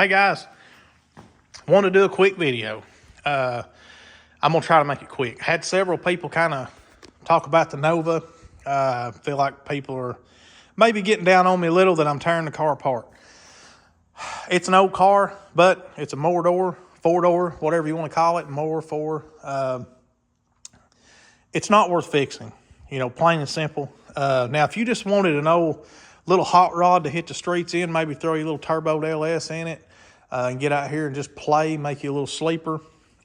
Hey guys, want to do a quick video. I'm going to try to make it quick. Had several people kind of talk about the Nova. Feel like people are maybe getting down on me a little that I'm tearing the car apart. It's an old car, but it's a four-door, whatever you want to call it, four. It's not worth fixing, plain and simple. Now, if you just wanted an old little hot rod to hit the streets in, maybe throw your little turbo LS in it, and get out here and just play, make you a little sleeper,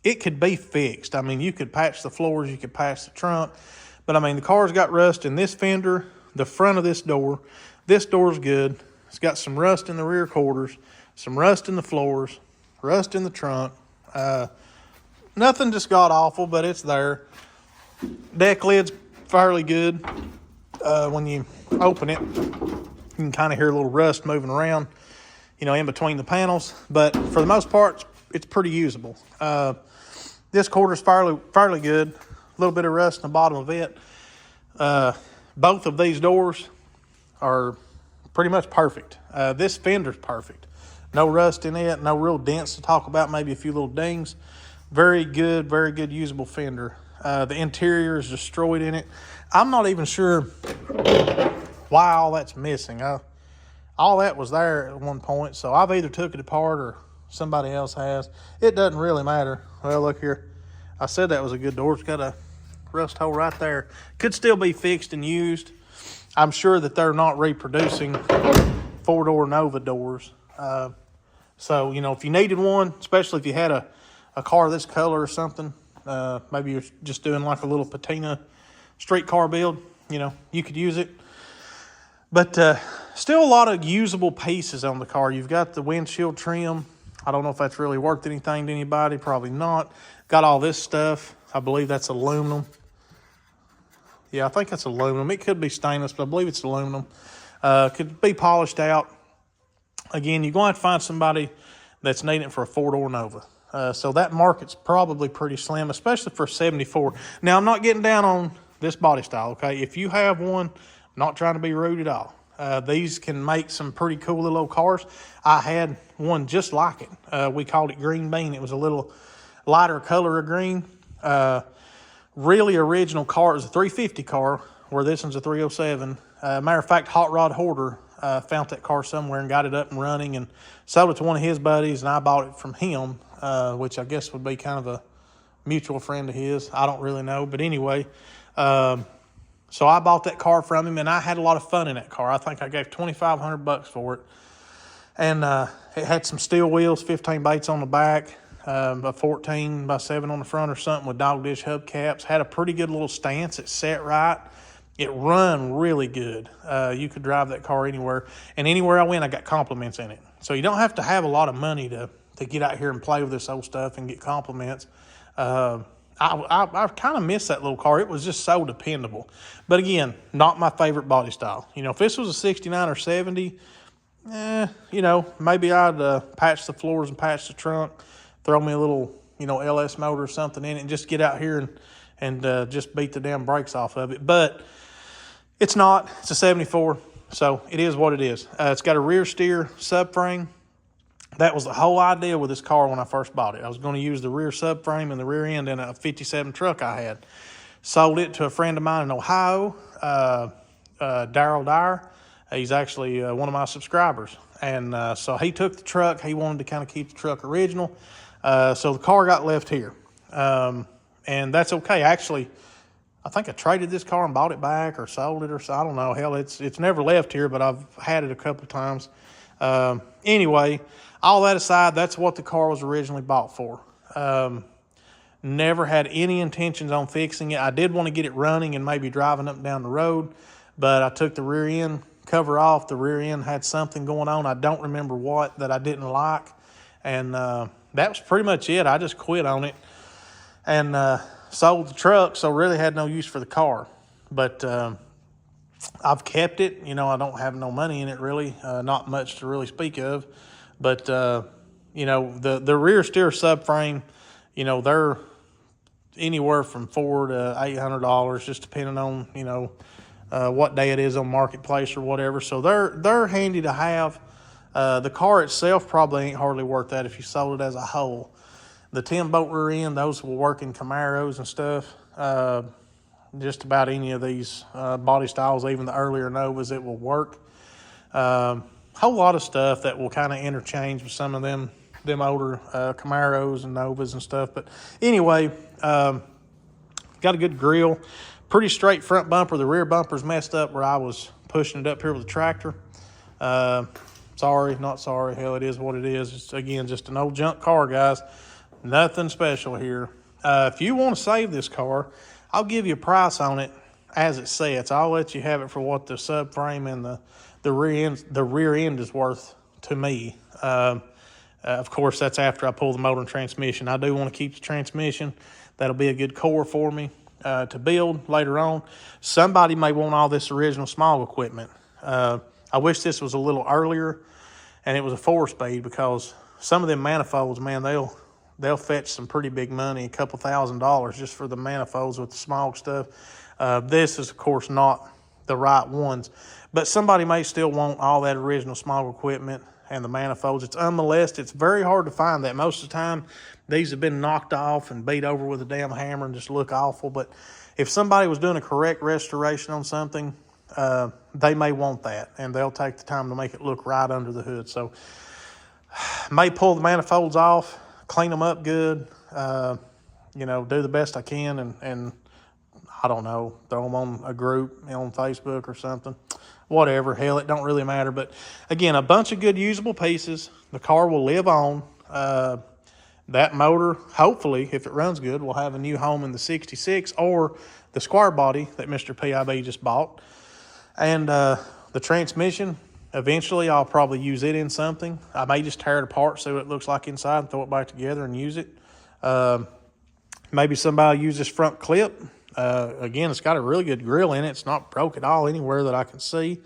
it could be fixed. I mean, you could patch the floors, you could patch the trunk, but I mean, the car's got rust in this fender, the front of this door. This door's good. It's got some rust in the rear quarters, some rust in the floors, rust in the trunk. Nothing just got awful, but it's there. Deck lid's fairly good. When you open it, you can kind of hear a little rust moving around, in between the panels. But for the most part, it's pretty usable. This quarter's fairly good. A little bit of rust in the bottom of it. Both of these doors are pretty much perfect. This fender's perfect. No rust in it, no real dents to talk about, maybe a few little dings. Very good usable fender. The interior is destroyed in it. I'm not even sure why all that's missing. All that was there at one point, so I've either took it apart or somebody else has. It doesn't really matter. Well, look here. I said that was a good door. It's got a rust hole right there. Could still be fixed and used. I'm sure that they're not reproducing four-door Nova doors. So, if you needed one, especially if you had a car this color or something, maybe you're just doing like a little patina street car build, you could use it. But still a lot of usable pieces on the car. You've got the windshield trim. I don't know if that's really worth anything to anybody. Probably not. Got all this stuff. I believe that's aluminum. Yeah, I think that's aluminum. It could be stainless, but I believe it's aluminum. Could be polished out. Again, you're going to have to find somebody that's needing it for a four-door Nova. So that market's probably pretty slim, especially for 74. Now, I'm not getting down on this body style, okay? If you have one, I'm not trying to be rude at all. These can make some pretty cool little old cars. I had one just like it. We called it Green Bean. It was a little lighter color of green. Really original car. It was a 350 car, where this one's a 307. Matter of fact, Hot Rod Hoarder found that car somewhere and got it up and running and sold it to one of his buddies, and I bought it from him, which I guess would be kind of a mutual friend of his. I don't really know, but anyway, so I bought that car from him, and I had a lot of fun in that car. I think I gave $2,500 for it, and it had some steel wheels, 15 baits on the back, a 14 by 7 on the front or something with dog dish hubcaps. Had a pretty good little stance. It set right. It run really good. You could drive that car anywhere, and anywhere I went, I got compliments in it. So you don't have to have a lot of money to get out here and play with this old stuff and get compliments. I kind of miss that little car. It was just so dependable. But again, not my favorite body style. If this was a 69 or 70, maybe I'd patch the floors and patch the trunk, throw me a little, LS motor or something in it, and just get out here and just beat the damn brakes off of it. But it's not. It's a 74, so it is what it is. It's got a rear steer subframe. That was the whole idea with this car when I first bought it. I was going to use the rear subframe and the rear end in a 57 truck I had. Sold it to a friend of mine in Ohio, Daryl Dyer. He's actually one of my subscribers. And so he took the truck. He wanted to kind of keep the truck original. So the car got left here. And that's okay. Actually, I think I traded this car and bought it back or sold it, or I don't know. Hell, it's never left here, but I've had it a couple times. Anyway, all that aside, that's what the car was originally bought for. Never had any intentions on fixing it. I did want to get it running and maybe driving up and down the road, but I took the rear end cover off. The rear end had something going on. I don't remember what that I didn't like, and that was pretty much it. I just quit on it and sold the truck, so really had no use for the car. But I've kept it. I don't have no money in it really, not much to really speak of. But, the rear steer subframe, they're anywhere from $400 to $800, just depending on, what day it is on Marketplace or whatever. So they're handy to have. The car itself probably ain't hardly worth that if you sold it as a whole. The 10-bolt rear end, those will work in Camaros and stuff. Just about any of these body styles, even the earlier Novas, it will work. Whole lot of stuff that will kind of interchange with some of them older Camaros and Novas and stuff. But anyway, got a good grill, pretty straight front bumper. The rear bumper's messed up where I was pushing it up here with the tractor. Sorry, not sorry. Hell, it is what it is. It's, again, just an old junk car, guys. Nothing special here. If you want to save this car, I'll give you a price on it as it sets. I'll let you have it for what the subframe and the rear end is worth to me. Of course, that's after I pull the motor and transmission. I do want to keep the transmission. That'll be a good core for me to build later on. Somebody may want all this original small equipment. I wish this was a little earlier and it was a 4-speed, because some of them manifolds, man, they'll fetch some pretty big money, a couple $1,000 just for the manifolds with the small stuff. This is, of course, not the right ones, but somebody may still want all that original small equipment and the manifolds. It's unmolested. It's very hard to find that. Most of the time, these have been knocked off and beat over with a damn hammer and just look awful. But if somebody was doing a correct restoration on something, they may want that, and they'll take the time to make it look right under the hood. So, may pull the manifolds off, clean them up good, you know, do the best I can, and I don't know, throw them on a group on Facebook or something. Whatever, hell, it don't really matter. But again, a bunch of good usable pieces. The car will live on. That motor, hopefully, if it runs good, will have a new home in the 66 or the square body that Mr. PIB just bought. And the transmission, eventually I'll probably use it in something. I may just tear it apart, see what it looks like inside, and throw it back together and use it. Maybe somebody will use this front clip. Again, it's got a really good grill in it. It's not broke at all anywhere that I can see.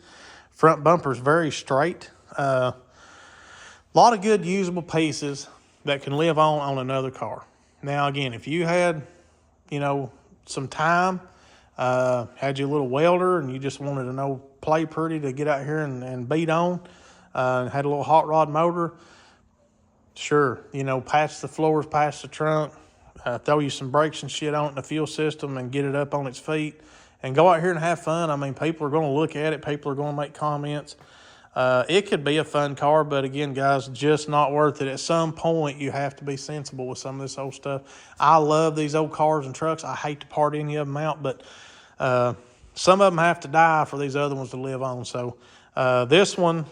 Front bumper's very straight. A lot of good usable pieces that can live on another car. Now, again, if you had, you know, some time, had your little welder and you just wanted to know play pretty to get out here and beat on, had a little hot rod motor, sure, you know, patch the floors, patch the trunk, throw you some brakes and shit on it in the fuel system and get it up on its feet and go out here and have fun. I mean, people are going to look at it. People are going to make comments. It could be a fun car, but again, guys, just not worth it. At some point, you have to be sensible with some of this old stuff. I love these old cars and trucks. I hate to part any of them out, but some of them have to die for these other ones to live on. So this one,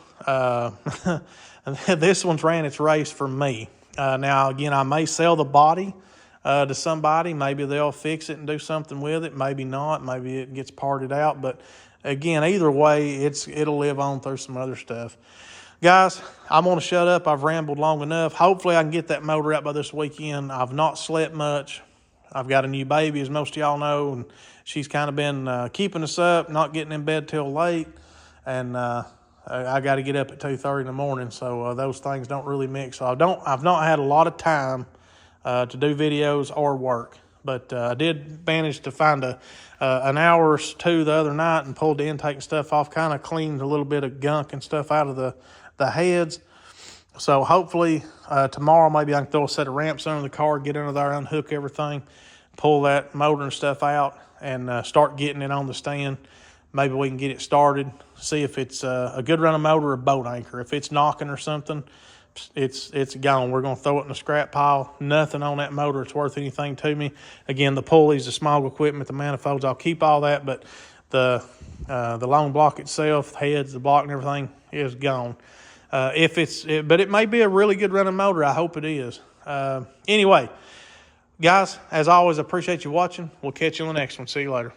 this one's ran its race for me. Now, again, I may sell the body to somebody. Maybe they'll fix it and do something with it. Maybe not. Maybe it gets parted out. But again, either way, it'll live on through some other stuff. Guys, I'm going to shut up. I've rambled long enough. Hopefully, I can get that motor out by this weekend. I've not slept much. I've got a new baby, as most of y'all know, and she's kind of been keeping us up, not getting in bed till late. And I got to get up at 2:30 in the morning, so those things don't really mix. So I've not had a lot of time to do videos or work, but I did manage to find an hour or two the other night and pulled the intake and stuff off, kind of cleaned a little bit of gunk and stuff out of the heads. So hopefully tomorrow maybe I can throw a set of ramps under the car, get under there, unhook everything, pull that motor and stuff out, and start getting it on the stand. Maybe we can get it started, see if it's a good running motor or boat anchor. If it's knocking or something, it's gone. We're going to throw it in the scrap pile. Nothing on that motor that's worth anything to me. Again, the pulleys, the small equipment, the manifolds, I'll keep all that, but the long block itself, the heads, the block and everything is gone. But it may be a really good running motor. I hope it is. Anyway, guys, as always, I appreciate you watching. We'll catch you on the next one. See you later.